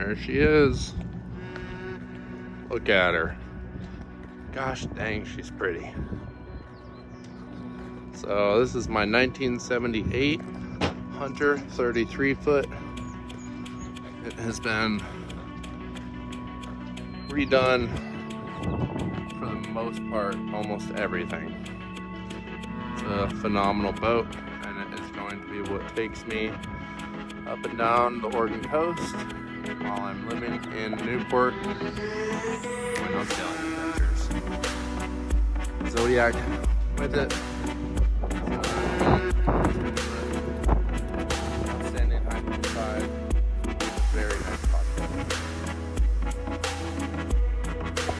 There she is. Look at her. Gosh dang, she's pretty. So this is my 1978 Hunter 33 foot. It has been redone for the most part, almost everything. It's a phenomenal boat, and it is going to be what takes me up and down the Oregon coast while I'm living in Newport, going on sailing adventures. Zodiac with it.